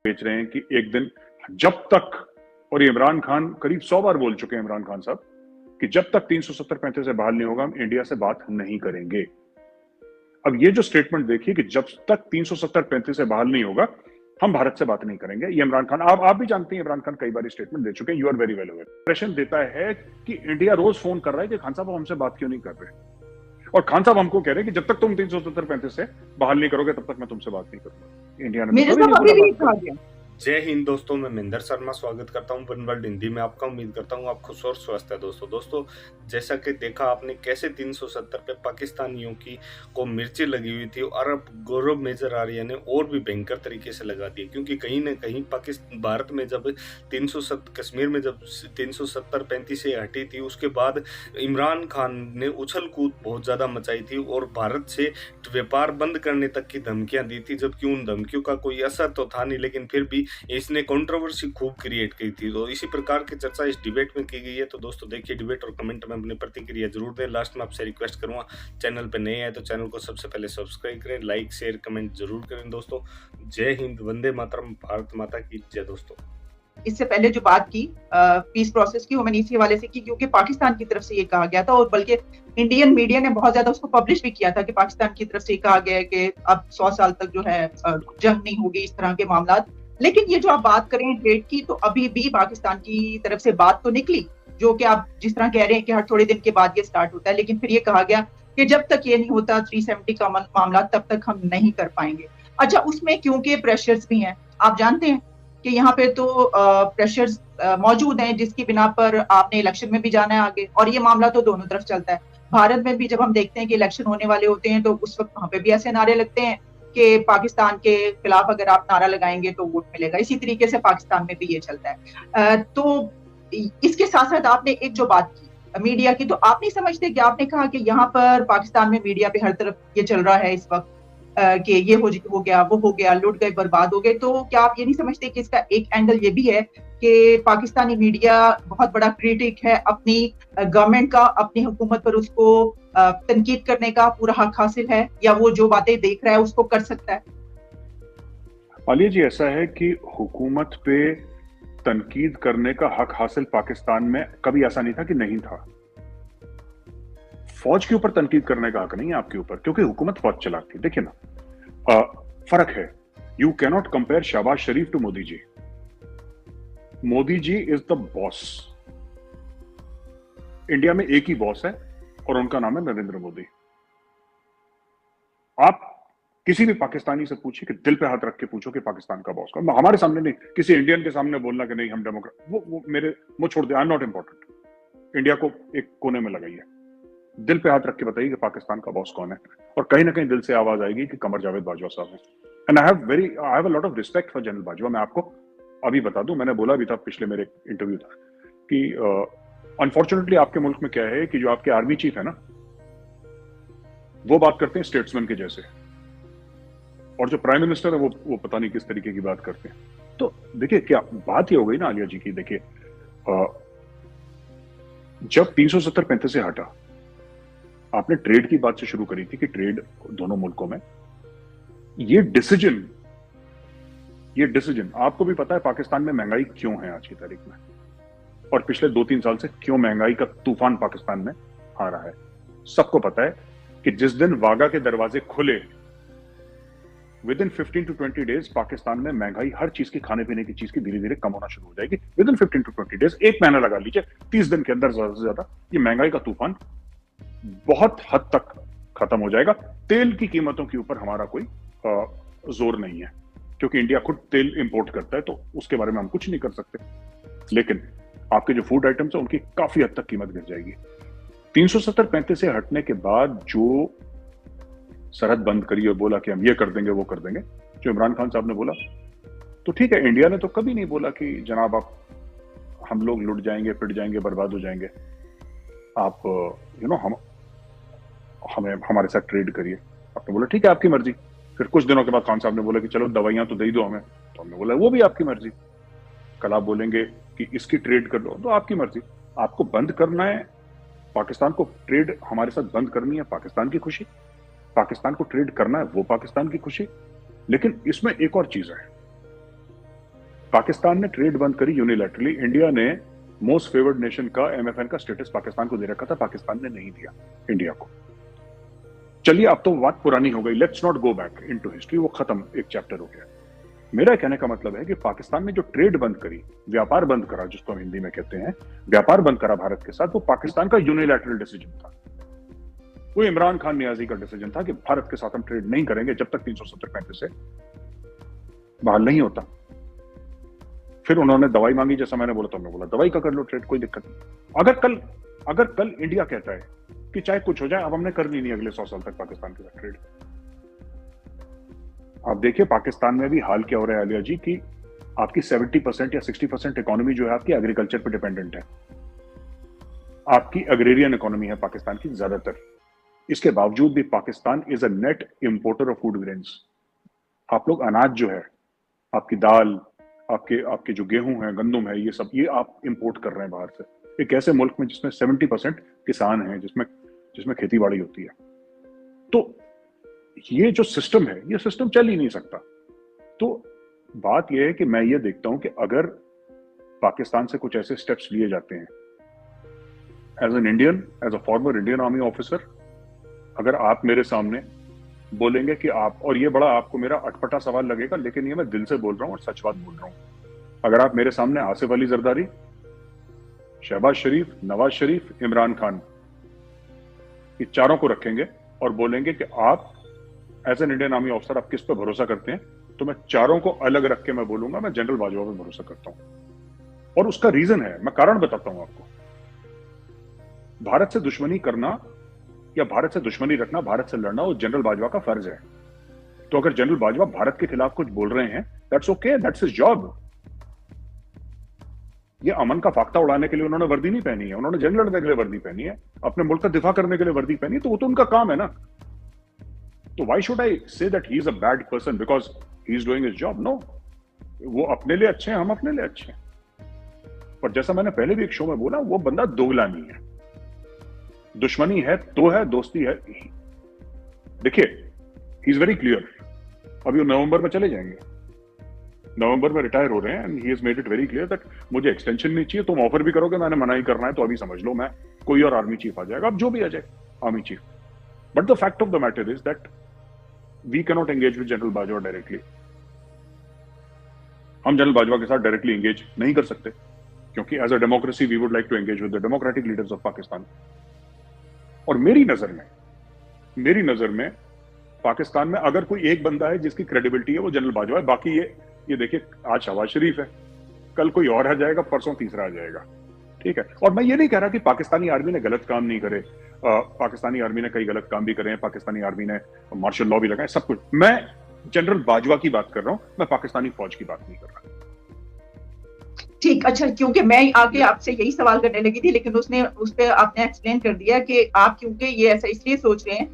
बेच रहे हैं कि एक दिन जब तक, और इमरान खान करीब 100 बार बोल चुके हैं इमरान खान साहब कि जब तक 370-35 से बहाल नहीं होगा हम इंडिया से बात नहीं करेंगे। अब ये जो स्टेटमेंट देखिए कि जब तक 370-35 से बहाल नहीं होगा हम भारत से बात नहीं करेंगे, ये इमरान खान, आप भी जानते हैं इमरान खान कई बार स्टेटमेंट दे चुके हैं, you are very well aware. Impression देता है कि इंडिया रोज फोन कर रहा है कि खान साहब हमसे बात क्यों नहीं कर रहे, और खान साहब हमको कह रहे हैं कि जब तक तुम 370-35 से बहाल नहीं करोगे तब तक मैं तुमसे बात नहीं करूंगा। इंडिया ने तो कभी नहीं बोला बात करो। जय हिंद दोस्तों, मैं महेंद्र शर्मा स्वागत करता हूं वन वर्ल्ड हिंदी में आपका। उम्मीद करता हूं आप खुश और स्वस्थ है। दोस्तों जैसा कि देखा आपने कैसे 370 पे पाकिस्तानियों की को मिर्ची लगी हुई थी, और अब गौरव मेजर आर्य ने और भी भयंकर तरीके से लगा दी, क्योंकि कहीं ना कहीं पाकिस्तान भारत में जब 370 कश्मीर में जब 370-35 से हटी थी, उसके बाद इमरान खान ने उछल कूद बहुत ज्यादा मचाई थी और भारत से व्यापार बंद करने तक की धमकियां दी थी, जबकि उन धमकियों का कोई असर तो था नहीं, लेकिन फिर भी इसने कंट्रोवर्सी खूब क्रिएट की थी। तो इसी प्रकार की चर्चा इस डिबेट में की गई है। तो दोस्तों देखिए डिबेट और कमेंट में अपनी प्रतिक्रिया जरूर दें। लास्ट में आपसे रिक्वेस्ट करूंगा, चैनल पे नए हैं तो चैनल को सबसे पहले सब्सक्राइब करें, लाइक शेयर कमेंट जरूर करें। दोस्तों जय हिंद, वंदे मातरम, भारत माता की जय। दोस्तों इससे पहले जो बात की पीस प्रोसेस की, वो मैंने इसी हवाले से की क्योंकि पाकिस्तान की तरफ से ये कहा गया था, और बल्कि इंडियन मीडिया ने बहुत ज्यादा उसको पब्लिश भी किया था कि पाकिस्तान की तरफ से कहा गया है कि अब 100 साल तक जो है जंग नहीं होगी, इस तरह के मामला। लेकिन ये जो आप बात करें डेट की, तो अभी भी पाकिस्तान की तरफ से बात तो निकली, जो कि आप जिस तरह कह रहे हैं कि हर थोड़े दिन के बाद ये स्टार्ट होता है, लेकिन फिर ये कहा गया कि जब तक ये नहीं होता 370 का मामला, तब तक हम नहीं कर पाएंगे। अच्छा, उसमें क्योंकि प्रेशर्स भी हैं, आप जानते हैं कि यहाँ पे तो प्रेशर्स मौजूद हैं, जिसकी बिना पर आपने इलेक्शन में भी जाना है आगे, और ये मामला तो दोनों तरफ चलता है। भारत में भी जब हम देखते हैं कि इलेक्शन होने वाले होते हैं, तो उस वक्त वहां पे भी ऐसे नारे लगते हैं कि पाकिस्तान के खिलाफ अगर आप नारा लगाएंगे तो वोट मिलेगा। इसी तरीके से पाकिस्तान में भी ये चलता है। तो इसके साथ साथ आपने एक जो बात की मीडिया की, तो आप नहीं समझते कि आपने कहा कि यहाँ पर पाकिस्तान में मीडिया पे हर तरफ ये चल रहा है इस वक्त कि ये हो गया, वो हो गया, लुट गए, बर्बाद हो गए, तो क्या आप ये नहीं समझते कि इसका एक एंगल ये भी है कि पाकिस्तानी मीडिया बहुत बड़ा क्रिटिक है अपनी गवर्नमेंट का, अपनी हुकूमत पर उसको तनकीद करने का पूरा हक हासिल है, या वो जो बातें देख रहा है उसको कर सकता है? आलिया जी, ऐसा है कि हुकूमत पे तनकीद करने का हक हासिल पाकिस्तान में कभी ऐसा नहीं था कि नहीं था। फौज के ऊपर तनकीद करने का हक नहीं है आपके ऊपर, क्योंकि हुकूमत फौज चलाती है। देखिए ना, फर्क है। You cannot compare Shahbaz Sharif to Modi ji. Modi ji is the boss. India में एक ही बॉस है और उनका नाम है नरेंद्र मोदी। आप किसी भी पाकिस्तानी से पूछिए कि दिल पे हाथ रख के पूछो कि पाकिस्तान का बॉस कौन। हमारे सामने नहीं, किसी इंडियन के सामने बोलना कि नहीं हम डेमोक्रेट, वो मेरे मुंह छोड़ दे। I am not important. India को एक कोने में लगाइए, दिल पे हाथ रख के बताइए कि पाकिस्तान का बॉस कौन है, और कहीं ना कहीं दिल से आवाज आएगी कि कमर जावेद बाजवा साहब हैं। And I have a lot of respect for general Bajwa. मैं आपको अभी बता दूं, मैंने बोला भी था, पिछले मेरे इंटरव्यू था कि अनफॉर्चुनेटली आपके मुल्क में क्या है कि जो आपके आर्मी चीफ है ना, वो बात करते हैं स्टेट्समैन के जैसे, और जो प्राइम मिनिस्टर है वो पता नहीं किस तरीके की बात करते हैं। तो देखिए क्या बात ये हो गई ना आलिया जी की, देखिए जब 370-35 से हटा, आपने ट्रेड की बात से शुरू करी थी कि ट्रेड दोनों मुल्कों में, ये डिसीजन आपको भी पता है पाकिस्तान में महंगाई क्यों है आज की तारीख में, और पिछले 2-3 साल से क्यों महंगाई का तूफान पाकिस्तान में आ रहा है। सबको पता है कि जिस दिन वागा के दरवाजे खुले, with in 15 to 20 days Pakistan में महंगाई, हर चीज की, खाने पीने की चीज की, धीरे धीरे कम होना शुरू हो जाएगी। विद इन 15 to 20 डेज, एक महीना लगा लीजिए, 30 दिन के अंदर ज्यादा से ज्यादा ये महंगाई का तूफान बहुत हद तक खत्म हो जाएगा। तेल की कीमतों के ऊपर हमारा कोई जोर नहीं है, क्योंकि इंडिया खुद तेल इंपोर्ट करता है, तो उसके बारे में हम कुछ नहीं कर सकते। लेकिन आपके जो फूड आइटम्स है उनकी काफी हद तक कीमत गिर जाएगी। 370-35 से हटने के बाद जो सरहद बंद करी और बोला कि हम ये कर देंगे वो कर देंगे, जो इमरान खान साहब ने बोला, तो ठीक है, इंडिया ने तो कभी नहीं बोला कि जनाब आप, हम लोग लुट जाएंगे, पिट जाएंगे, बर्बाद हो जाएंगे, आप हम हमें हमारे साथ ट्रेड करिए। आपने बोला ठीक है आपकी मर्जी। फिर कुछ दिनों के बाद खान साहब ने बोला कि चलो दवाइयां तो दे दो हमें, तो हमने बोला वो भी आपकी मर्जी। कल आप बोलेंगे कि इसकी ट्रेड कर लो, तो आपकी मर्जी। आपको बंद करना है पाकिस्तान को, ट्रेड हमारे साथ बंद करनी है, पाकिस्तान की खुशी। पाकिस्तान को ट्रेड करना है, वो पाकिस्तान की खुशी। लेकिन इसमें एक और चीज है, पाकिस्तान ने ट्रेड बंद करी यूनिलैटरली। इंडिया ने मोस्ट फेवर्ड नेशन का MFN का स्टेटस पाकिस्तान को दे रखा था, पाकिस्तान ने नहीं दिया इंडिया को। चलिए अब तो बात पुरानी हो गई, let's not go back into history, वो खत्म, एक चैप्टर हो गया। मेरा कहने का मतलब है कि पाकिस्तान ने जो ट्रेड बंद करी, व्यापार बंद करा, जिसको हम हिंदी में कहते हैं व्यापार बंद करा भारत के साथ, वो पाकिस्तान का यूनिलैटरल डिसीजन था। वो इमरान खान नियाजी का डिसीजन था कि भारत के साथ हम ट्रेड नहीं करेंगे जब तक 370-35 से बाहर नहीं होता। फिर उन्होंने दवाई मांगी, जैसा मैंने बोला, तो हमने बोला दवाई का कर लो ट्रेड, कोई दिक्कत नहीं। अगर कल इंडिया कहता है कि चाहे कुछ हो जाए, अब हमने करनी नहीं अगले 100 साल तक पाकिस्तान के साथ ट्रेड। आप देखिए पाकिस्तान में भी हाल क्या हो रहा है आलिया जी, कि आपकी 70% या 60% इकोनॉमी जो है आपकी एग्रीकल्चर पर डिपेंडेंट है। आपकी एग्रेरियन इकोनॉमी है पाकिस्तान की ज्यादातर। इसके बावजूद भी Pakistan is a net importer of food grains. आप लोग अनाज जो है, आपकी दाल, आपके जो गेहूं है, गंदम है, ये सब ये आप इंपोर्ट कर रहे हैं बाहर से, एक ऐसे मुल्क में जिसमें 70% किसान हैं, जिसमें खेती बाड़ी होती है। तो ये जो सिस्टम है, ये सिस्टम चल ही नहीं सकता। तो बात यह है कि मैं ये देखता हूं कि अगर पाकिस्तान से कुछ ऐसे स्टेप्स लिए जाते हैं, as an Indian, as a former Indian army officer, अगर आप मेरे सामने बोलेंगे कि आप, और ये बड़ा आपको मेरा अटपटा सवाल लगेगा, लेकिन ये मैं दिल से बोल रहा हूं और सच बात बोल रहा हूं, अगर आप मेरे सामने आसिफ अली जरदारी, शहबाज शरीफ, नवाज शरीफ, इमरान खान, ये चारों को रखेंगे और बोलेंगे कि आप as an Indian army officer आप किस पे भरोसा करते हैं, तो मैं चारों को अलग रख के मैं बोलूंगा मैं जनरल बाजवा पे भरोसा करता हूं। और उसका रीजन है, मैं कारण बताता हूं आपको। भारत से दुश्मनी करना या भारत से दुश्मनी रखना, भारत से लड़ना, वो जनरल बाजवा का फर्ज है। तो अगर जनरल बाजवा भारत के खिलाफ कुछ बोल रहे हैं, that's okay, that's his job. ये अमन का फाख्ता उड़ाने के लिए उन्होंने वर्दी नहीं पहनी है, उन्होंने जंग लड़ने के लिए वर्दी पहनी है, अपने मुल्क का दिफा करने के लिए वर्दी पहनी है, तो वो तो उनका काम है ना। तो why should I say that he is a bad person because he is doing his job? No, वो अपने लिए अच्छे हैं, हम अपने लिए अच्छे हैं। पर जैसा मैंने पहले भी एक शो में बोला, वो बंदा दोगला नहीं है। दुश्मनी है तो है, दोस्ती है। देखिए, ही इज वेरी क्लियर। अभी वो नवंबर में चले जाएंगे, नवंबर में रिटायर हो रहे हैं, and he has made it very clear that मुझे एक्सटेंशन नहीं चाहिए। तुम ऑफर भी करोगे, मैंने मना ही करना है, तो अभी समझ लो मैं कोई और आर्मी चीफ आ जाएगा, अब जो भी आ जाए army chief. But the fact of the matter is that we can not engage with general Bajwa directly. हम जनरल बाजवा के साथ डायरेक्टली एंगेज नहीं कर सकते, क्योंकि as a democracy we would like to engage with the democratic leaders of Pakistan. और मेरी नजर में पाकिस्तान में अगर कोई एक बंदा है जिसकी क्रेडिबिलिटी है, वो जनरल बाजवा है। बाकी ये देखिए, आज शहबाज शरीफ है, कल कोई और आ जाएगा, परसों तीसरा आ जाएगा, ठीक है। और मैं ये नहीं कह रहा कि पाकिस्तानी आर्मी ने गलत काम नहीं करे, पाकिस्तानी आर्मी ने कई गलत काम भी करे हैं, पाकिस्तानी आर्मी ने मार्शल लॉ भी लगाए, सब कुछ। मैं जनरल बाजवा की बात कर रहा हूं, मैं पाकिस्तानी फौज की बात नहीं कर रहा। ठीक, अच्छा, क्योंकि मैं आगे आपसे यही सवाल करने लगी थी, लेकिन उस पे आपने एक्सप्लेन कर दिया कि आप क्योंकि ये ऐसा इसलिए सोच रहे हैं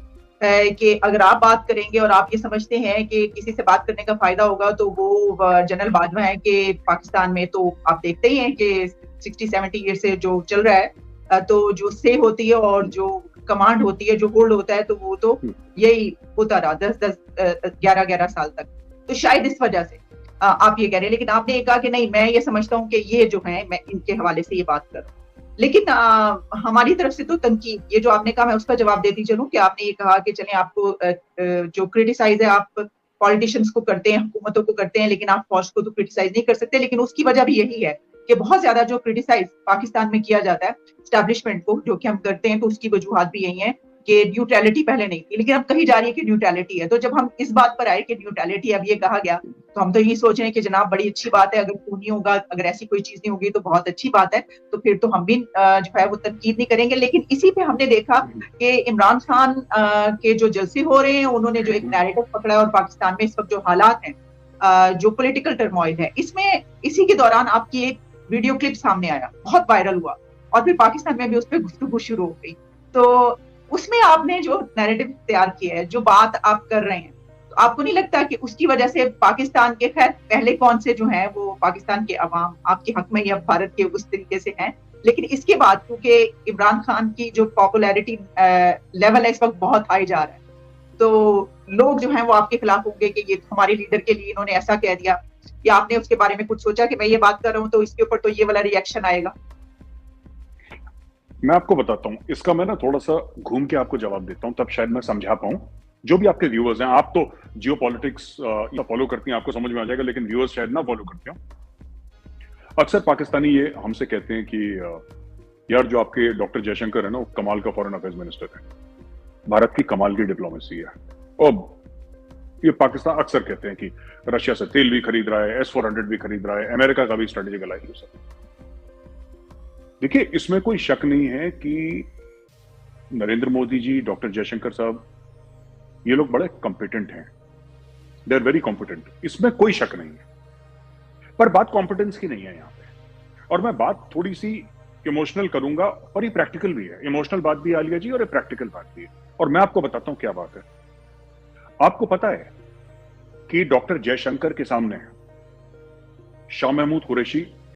कि अगर आप बात करेंगे और आप ये समझते हैं कि किसी से बात करने का फायदा होगा, तो वो जनरल बाजवा है कि पाकिस्तान में तो आप देखते ही हैं कि 60-70 ईयर से जो चल रहा है, तो जो से होती है और जो कमांड होती है, जो होल्ड होता है, तो वो तो यही होता रहा 10-10 11-11 साल तक। तो शायद इस वजह से आप ये कह रहे हैं, लेकिन आपने ये कहा कि नहीं, मैं ये समझता हूँ कि ये जो है, मैं इनके हवाले से ये बात कर रहा हूँ। लेकिन हमारी तरफ से तो तनकीद, ये जो आपने कहा, मैं उसका जवाब देती चलूं कि आपने ये कहा कि चलें, आपको जो क्रिटिसाइज है आप पॉलिटिशियंस को करते हैं, हुकूमतों को करते हैं, लेकिन आप फौज को तो क्रिटिसाइज नहीं कर सकते। लेकिन उसकी वजह भी यही है कि बहुत ज्यादा जो क्रिटिसाइज पाकिस्तान में किया जाता है स्टैब्लिशमेंट को, जो कि हम करते हैं, तो उसकी वजूहात भी यही है कि न्यूट्रलिटी पहले नहीं थी, लेकिन अब कही जा रही है कि न्यूट्रलिटी है। तो जब हम इस बात पर आए कि न्यूट्रलिटी अब ये कहा गया, तो हम तो ये सोच रहे हैं कि जनाब बड़ी अच्छी बात है, अगर वो नहीं होगा, अगर ऐसी कोई चीज नहीं होगी तो बहुत अच्छी बात है, तो फिर तो हम भी जो है वो तनकीद नहीं करेंगे। लेकिन इसी पे हमने देखा कि इमरान खान के जो जलसे हो रहे हैं, उन्होंने जो एक नैरेटिव पकड़ा है, और पाकिस्तान में इस वक्त जो हालात हैं, जो पॉलिटिकल टर्मोइल है, इसमें इसी के दौरान आपकी एक वीडियो क्लिप सामने आया, बहुत वायरल हुआ, और फिर पाकिस्तान में भी उस पर गुफ्तगू शुरू हो गई। तो उसमें आपने जो नैरेटिव तैयार किया है, जो बात आप कर रहे हैं, तो आपको नहीं लगता कि उसकी वजह से पाकिस्तान के, खैर पहले कौन से जो हैं वो पाकिस्तान के अवाम आपके हक में या भारत के उस तरीके से हैं, लेकिन इसके बाद क्योंकि इमरान खान की जो पॉपुलैरिटी लेवल है इस वक्त बहुत हाई जा रहा है, तो लोग जो हैं वो आपके खिलाफ होंगे कि ये हमारे लीडर के लिए इन्होंने ऐसा कह दिया, या आपने उसके बारे में कुछ सोचा कि मैं ये बात कर रहा हूँ तो इसके ऊपर तो ये वाला रिएक्शन आएगा? मैं आपको बताता हूं, इसका मैं ना थोड़ा सा घूम के आपको जवाब देता हूं, तब शायद मैं समझा पाऊं। जो भी आपके व्यूअर्स हैं, आप तो जियो पॉलिटिक्स फॉलो करती हैं, आपको समझ में आ जाएगा, लेकिन व्यूअर्स शायद ना फॉलो करते हो। अक्सर पाकिस्तानी ये हमसे कहते हैं कि यार जो आपके डॉक्टर जयशंकर है ना, वो कमाल का फॉरेन अफेयर्स मिनिस्टर है, भारत की कमाल की डिप्लोमेसी है। और ये पाकिस्तान अक्सर कहते हैं कि रशिया से तेल भी खरीद रहा है, S-400 भी खरीद रहा है, अमेरिका का भी स्ट्रेटेजिक अलाइज है। देखिए, इसमें कोई शक नहीं है कि नरेंद्र मोदी जी, डॉक्टर जयशंकर साहब, ये लोग बड़े कॉम्पिटेंट हैं, दे आर वेरी कॉम्पिटेंट, इसमें कोई शक नहीं है। पर बात कॉम्पिटेंस की नहीं है यहाँ पे, और मैं बात थोड़ी सी इमोशनल करूंगा, और ये प्रैक्टिकल भी है। इमोशनल बात भी आलिया जी, और ये प्रैक्टिकल बात भी है, और मैं आपको बताता हूं क्या बात है। आपको पता है कि डॉक्टर जयशंकर के सामने शाह महमूद कुरैशी